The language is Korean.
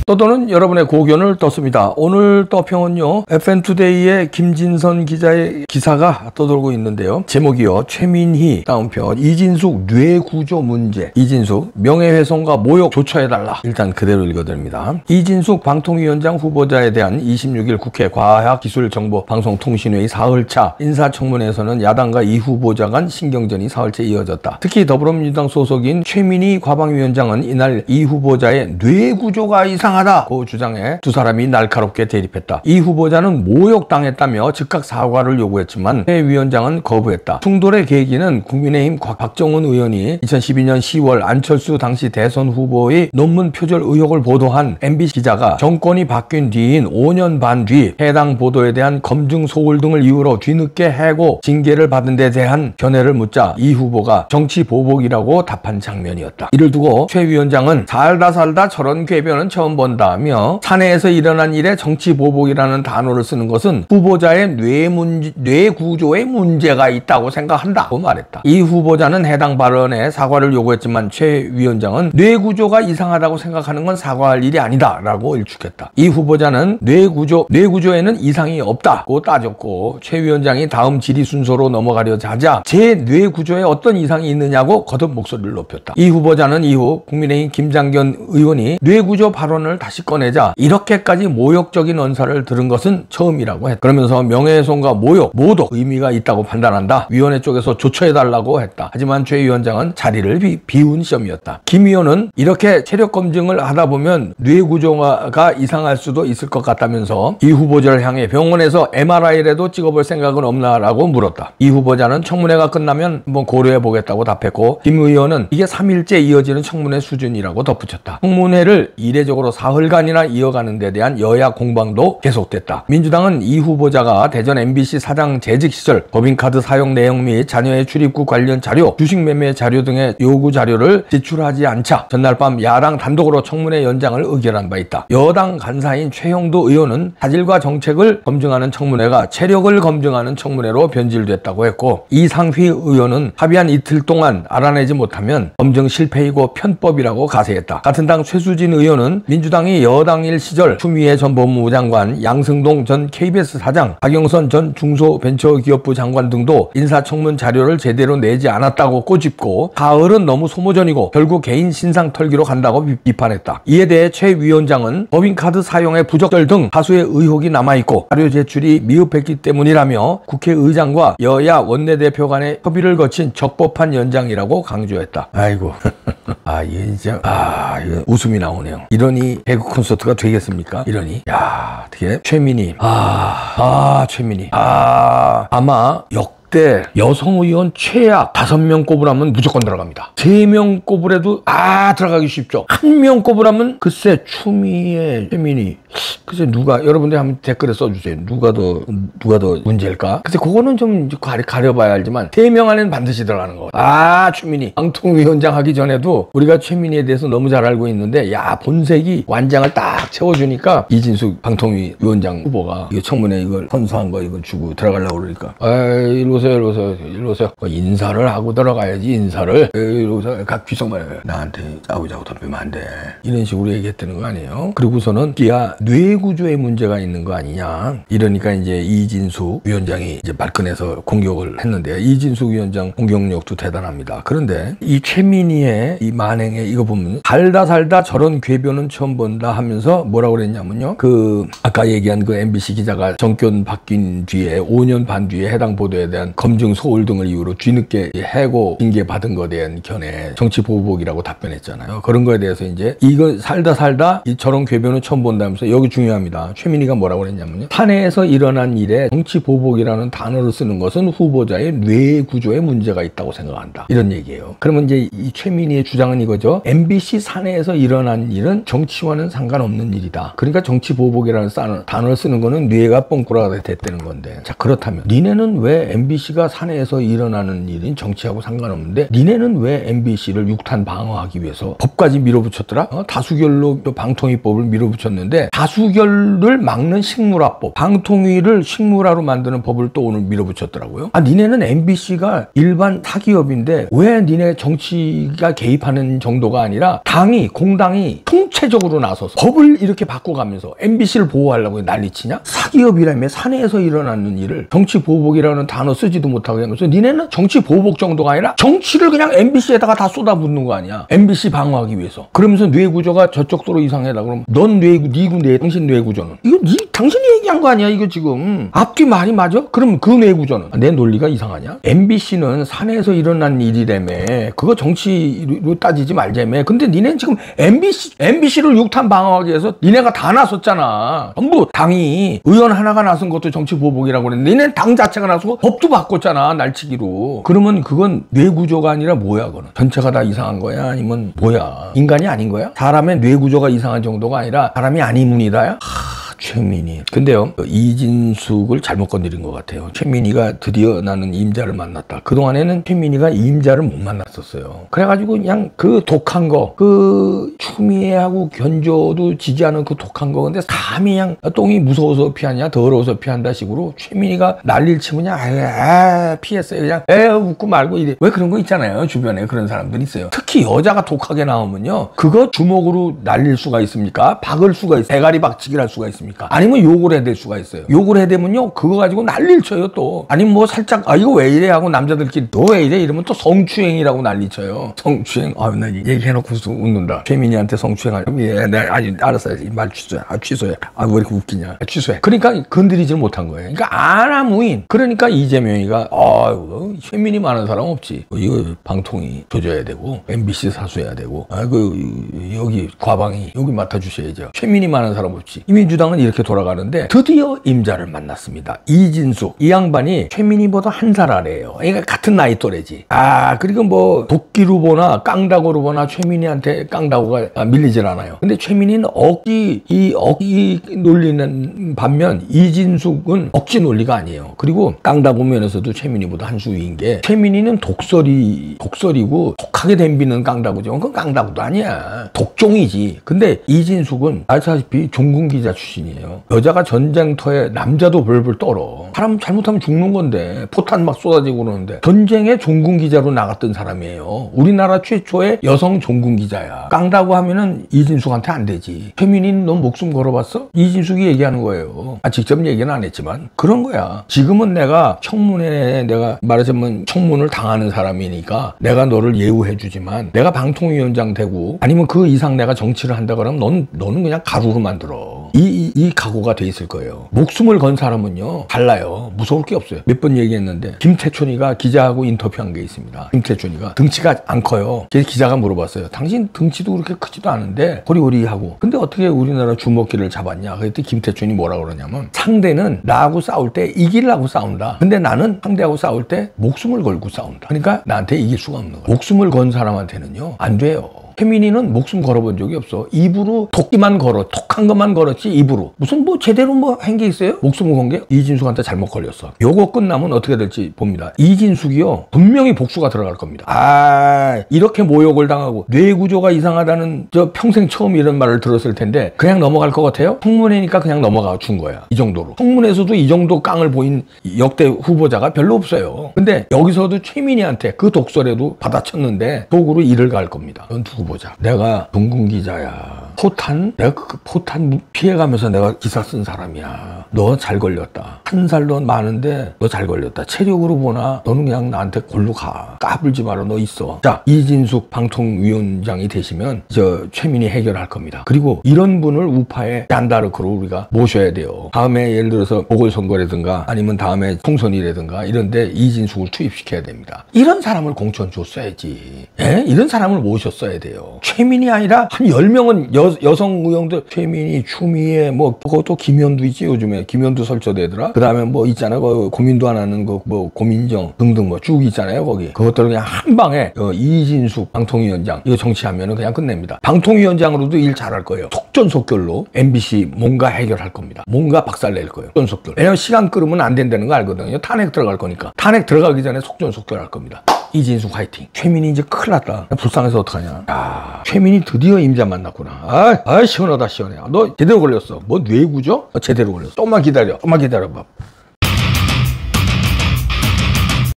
떠도는 여러분의 고견을 떴습니다. 오늘 떠평은요, FN투데이의 김진선 기자의 기사가 떠돌고 있는데요. 제목이요, 최민희 다운표 이진숙 뇌구조 문제. 이진숙 명예훼손과 모욕 조처해달라. 일단 그대로 읽어드립니다. 이진숙 방통위원장 후보자에 대한 26일 국회 과학기술정보방송통신회의 사흘차 인사청문회에서는 야당과 이 후보자 간 신경전이 사흘째 이어졌다. 특히 더불어민주당 소속인 최민희 과방위원장은 이날 이 후보자의 뇌구조가 이상하다고 주장해 두 사람이 날카롭게 대립했다. 이 후보자는 모욕당했다며 즉각 사과를 요구했지만 최 위원장은 거부했다. 충돌의 계기는 국민의힘 박정훈 의원이 2012년 10월 안철수 당시 대선 후보의 논문 표절 의혹을 보도한 MBC 기자가 정권이 바뀐 뒤인 5년 반 뒤 해당 보도에 대한 검증 소홀 등을 이유로 뒤늦게 해고 징계를 받은 데 대한 견해를 묻자 이 후보가 정치 보복이라고 답한 장면이었다. 이를 두고 최 위원장은 살다 저런 궤변은 처음 본다며 사내에서 일어난 일에 정치 보복이라는 단어를 쓰는 것은 후보자의 뇌구조에 문제가 있다고 생각한다고 말했다. 이 후보자는 해당 발언에 사과를 요구했지만 최 위원장은 뇌구조가 이상하다고 생각하는 건 사과할 일이 아니다 라고 일축했다. 이 후보자는 뇌구조에는 이상이 없다고 따졌고 최 위원장이 다음 질의 순서로 넘어가려자 하자 제 뇌구조에 어떤 이상이 있느냐고 거듭 목소리를 높였다. 이 후보자는 이후 국민의힘 김장견 의원이 뇌구조 발언을 다시 꺼내자 이렇게까지 모욕적인 언사를 들은 것은 처음이라고 했다. 그러면서 명예훼손과 모욕, 모독 의미가 있다고 판단한다. 위원회 쪽에서 조처해달라고 했다. 하지만 최 위원장은 자리를 비운 시험이었다. 김 의원은 이렇게 체력 검증을 하다 보면 뇌구조가 이상할 수도 있을 것 같다면서 이 후보자를 향해 병원에서 MRI라도 찍어볼 생각은 없나라고 물었다. 이 후보자는 청문회가 끝나면 한번 고려해보겠다고 답했고 김 의원은 이게 3일째 이어지는 청문회 수준이라고 덧붙였다. 청문회를 이례적으로 사흘간이나 이어가는 데 대한 여야 공방도 계속됐다. 민주당은 이 후보자가 대전 MBC 사장 재직 시절 법인카드 사용 내용 및 자녀의 출입국 관련 자료, 주식 매매 자료 등의 요구 자료를 제출하지 않자 전날 밤 야당 단독으로 청문회 연장을 의결한 바 있다. 여당 간사인 최형도 의원은 사실과 정책을 검증하는 청문회가 체력을 검증하는 청문회로 변질됐다고 했고 이상휘 의원은 합의한 이틀 동안 알아내지 못하면 검증 실패이고 편법이라고 가세했다. 같은 당 최수진 의원은 민주당이 여당일 시절 추미애 전 법무부 장관, 양승동 전 KBS 사장, 박영선 전 중소벤처기업부 장관 등도 인사청문 자료를 제대로 내지 않았다고 꼬집고 가을은 너무 소모전이고 결국 개인 신상 털기로 간다고 비판했다. 이에 대해 최 위원장은 법인카드 사용의 부적절 등 다수의 의혹이 남아있고 자료 제출이 미흡했기 때문이라며 국회의장과 여야 원내대표 간의 협의를 거친 적법한 연장이라고 강조했다. 아이고 이게 진짜 이거 웃음이 나오네요. 이러니 배구 콘서트가 되겠습니까? 이러니 어떻게 최민희 최민희 아마 때 여성 의원 최악 5명 꼽으라면 무조건 들어갑니다. 3명 꼽으래도 들어가기 쉽죠. 1명 꼽으라면 글쎄 추미애, 최민희 글쎄 누가 여러분들 한번 댓글에 써주세요. 누가 더 문제일까? 글쎄 그거는 좀 가려봐야 알지만 3명 안에는 반드시 들어가는 거. 최민희 방통위원장 하기 전에도 우리가 최민희에 대해서 너무 잘 알고 있는데 본색이 완장을 딱 채워주니까 이진숙 방통위원장 후보가 이거 청문회 이걸 헌수한 거 이거 주고 들어가려고 그러니까 일로 오세요. 인사를 하고 들어가야지. 인사를 이러고서 각 귀성말 나한테 짜고자고 덤비면 안 돼. 이런 식으로 얘기했다는 거 아니에요. 그리고서는 뇌구조에 문제가 있는 거 아니냐. 이러니까 이제 이진숙 위원장이 이제 발끈해서 공격을 했는데요. 이진숙 위원장 공격력도 대단합니다. 그런데 이 최민희의 이 만행에 이거 보면 살다 저런 궤변은 처음 본다 하면서 뭐라고 그랬냐면요. 아까 얘기한 MBC 기자가 정권 바뀐 뒤에 5년 반 뒤에 해당 보도에 대한 검증 소홀 등을 이유로 뒤늦게 해고 징계 받은 것에 대한 견해 정치 보복이라고 답변했잖아요. 그런 거에 대해서 이제 이거 살다 저런 궤변은 처음 본다면서 여기 중요합니다. 최민희가 뭐라고 그랬냐면요. 사내에서 일어난 일에 정치 보복이라는 단어를 쓰는 것은 후보자의 뇌구조에 문제가 있다고 생각한다. 이런 얘기예요. 그러면 이제 이 최민희의 주장은 이거죠. MBC 사내에서 일어난 일은 정치와는 상관없는 일이다. 그러니까 정치 보복이라는 단어를 쓰는 거는 뇌가 뻥꾸라가 됐다는 건데 자 그렇다면 니네는 왜 MBC MBC가 사내에서 일어나는 일인 정치하고 상관없는데 니네는 왜 MBC를 육탄 방어하기 위해서 법까지 밀어붙였더라? 다수결로 방통위법을 밀어붙였는데 다수결을 막는 식물화법, 방통위를 식물화로 만드는 법을 또 오늘 밀어붙였더라고요. 니네는 MBC가 일반 사기업인데 왜 니네 정치가 개입하는 정도가 아니라 당이, 공당이 통체적으로 나서서 법을 이렇게 바꿔가면서 MBC를 보호하려고 난리치냐? 사기업이라며 사내에서 일어나는 일을 정치보복이라는 단어 쓰지도 못하게 하면서 니네는 정치보복 정도가 아니라 정치를 그냥 MBC에다가 다 쏟아붓는 거 아니야. MBC 방어하기 위해서. 그러면서 뇌구조가 저쪽도로 이상해라. 그럼 넌 당신 뇌구조는 이거 당신이 얘기한 거 아니야 이거 지금. 앞뒤 말이 맞아? 그럼 그 뇌구조는 내 논리가 이상하냐? MBC는 사내에서 일어난 일이라며. 그거 정치로 따지지 말자며. 근데 니네는 지금 MBC를 육탄 방어하기 위해서 니네가 다 나섰잖아. 전부 당이 의원 하나가 나선 것도 정치보복이라고 그랬는데 니네는 당 자체가 나서고 법도 바꿨잖아. 날치기로. 그러면 그건 뇌구조가 아니라 뭐야 그건? 전체가 다 이상한 거야? 아니면 뭐야? 인간이 아닌 거야? 사람의 뇌구조가 이상한 정도가 아니라 사람이 아니문이다야? 최민희. 근데요, 이진숙을 잘못 건드린 것 같아요. 최민희가 드디어 나는 임자를 만났다. 그동안에는 최민희가 임자를 못 만났었어요. 그래가지고 그냥 그 독한 거, 그 추미애하고 견조도 지지 않은 그 독한 거. 근데 감히 그냥 똥이 무서워서 피하냐, 더러워서 피한다 식으로 최민희가 난리를 치면 그냥 피했어요. 그냥 웃고 말고 이래. 왜 그런 거 있잖아요. 주변에 그런 사람들이 있어요. 특히 여자가 독하게 나오면요. 그거 주먹으로 날릴 수가 있습니까? 박을 수가 있어요. 대가리 박치기를 할 수가 있습니까? 아니면 욕을 해댈 수가 있어요. 욕을 해대면요 그거 가지고 난리를 쳐요. 또 아니면 뭐 살짝 이거 왜 이래 하고 남자들끼리 너 왜 이래 이러면 또 성추행이라고 난리 쳐요. 성추행. 나 얘기해놓고 웃는다. 최민희한테 성추행하려. 내가 알았어. 말 취소해. 취소해. 왜 이렇게 웃기냐. 취소해. 그러니까 건드리질 못한 거예요. 그러니까 아나무인. 그러니까 이재명이가 최민희 많은 사람 없지. 이거 방통위 조져야 되고 MBC 사수해야 되고 여기 과방이 여기 맡아주셔야죠. 최민희 많은 사람 없지. 민주당은 이렇게 돌아가는데 드디어 임자를 만났습니다. 이진숙. 이 양반이 최민희보다 한 살 아래예요. 그러니까 같은 나이 또래지. 그리고 뭐 도끼 후보나 깡다구 후보나 최민희한테 깡다구가 밀리질 않아요. 근데 최민희는 억지 논리는 반면 이진숙은 억지 논리가 아니에요. 그리고 깡다구 면에서도 최민희보다 한 수 위인 게 최민희는 독설이고 독하게 덤비는 깡다구죠. 그건 깡다구도 아니야. 독종이지. 근데 이진숙은 아시다시피 종군 기자 출신이에요. 여자가 전쟁터에 남자도 벌벌 떨어. 사람 잘못하면 죽는 건데 포탄 막 쏟아지고 그러는데 전쟁에 종군 기자로 나갔던 사람이에요. 우리나라 최초의 여성 종군 기자야. 깡다고 하면은 이진숙한테 안 되지. 최민희는 넌 목숨 걸어봤어? 이진숙이 얘기하는 거예요. 직접 얘기는 안 했지만 그런 거야. 지금은 내가 말하자면 청문을 당하는 사람이니까 내가 너를 예우해 주지만 내가 방통위원장 되고 아니면 그 이상 내가 정치를 한다 그러면 너는 그냥 가루로 만들어. 이 각오가 돼 있을 거예요. 목숨을 건 사람은요 달라요. 무서울 게 없어요. 몇 번 얘기했는데 김태춘이가 기자하고 인터뷰한 게 있습니다. 김태춘이가 등치가 안 커요. 그래서 기자가 물어봤어요. 당신 등치도 그렇게 크지도 않은데 호리호리하고 근데 어떻게 우리나라 주먹기를 잡았냐. 그랬더니 김태춘이 뭐라 그러냐면 상대는 나하고 싸울 때 이기려고 싸운다. 근데 나는 상대하고 싸울 때 목숨을 걸고 싸운다. 그러니까 나한테 이길 수가 없는 거야. 목숨을 건 사람한테는요 안 돼요. 최민희는 목숨 걸어본 적이 없어. 입으로 독기만 걸어. 독한 것만 걸었지 입으로. 무슨 제대로 한 게 있어요? 목숨을 건 게 이진숙한테 잘못 걸렸어. 요거 끝나면 어떻게 될지 봅니다. 이진숙이요 분명히 복수가 들어갈 겁니다. 이렇게 모욕을 당하고 뇌구조가 이상하다는 평생 처음 이런 말을 들었을 텐데 그냥 넘어갈 것 같아요? 청문회니까 그냥 넘어가 준 거야. 이 정도로. 청문회에서도 이 정도 깡을 보인 역대 후보자가 별로 없어요. 근데 여기서도 최민희한테 그 독설에도 받아쳤는데 속으로 이를 가할 겁니다. 넌 두고 보자. 내가 동군 기자야. 내가 그 포탄 피해가면서 내가 기사 쓴 사람이야. 너 잘 걸렸다. 한 살 넌 많은데 너 잘 걸렸다. 체력으로 보나 너는 그냥 나한테 골로 가. 까불지 마라. 너 있어. 자, 이진숙 방통위원장이 되시면 최민희 해결할 겁니다. 그리고 이런 분을 우파의 잔다르크로 우리가 모셔야 돼요. 다음에 예를 들어서 보궐선거라든가 아니면 다음에 총선이라든가 이런데 이진숙을 투입시켜야 됩니다. 이런 사람을 공천 줬어야지. 이런 사람을 모셨어야 돼요. 거예요. 최민희 아니라 한 10명은 여성 의원들, 최민희, 추미애, 뭐 그것도 김현두 있지 요즘에. 김현두 설쳐대더라. 그 다음에 뭐 있잖아요. 그 고민도 안 하는 거 뭐 고민정 등등 뭐 쭉 있잖아요. 거기 그것들 그냥 한 방에 이진숙 방통위원장 이거 정치하면은 그냥 끝냅니다. 방통위원장으로도 일 잘할 거예요. 속전속결로 MBC 뭔가 해결할 겁니다. 뭔가 박살낼 거예요. 속전속결. 왜냐면 시간 끌으면 안 된다는 거 알거든요. 탄핵 들어갈 거니까. 탄핵 들어가기 전에 속전속결 할 겁니다. 이진숙 화이팅. 최민희 이제 큰일 났다. 불쌍해서 어떡하냐. 야, 최민희 드디어 임자 만났구나. 시원하다 시원해. 너 제대로 걸렸어. 뭐 뇌구조? 제대로 걸렸어. 좀만 기다려. 좀만 기다려봐.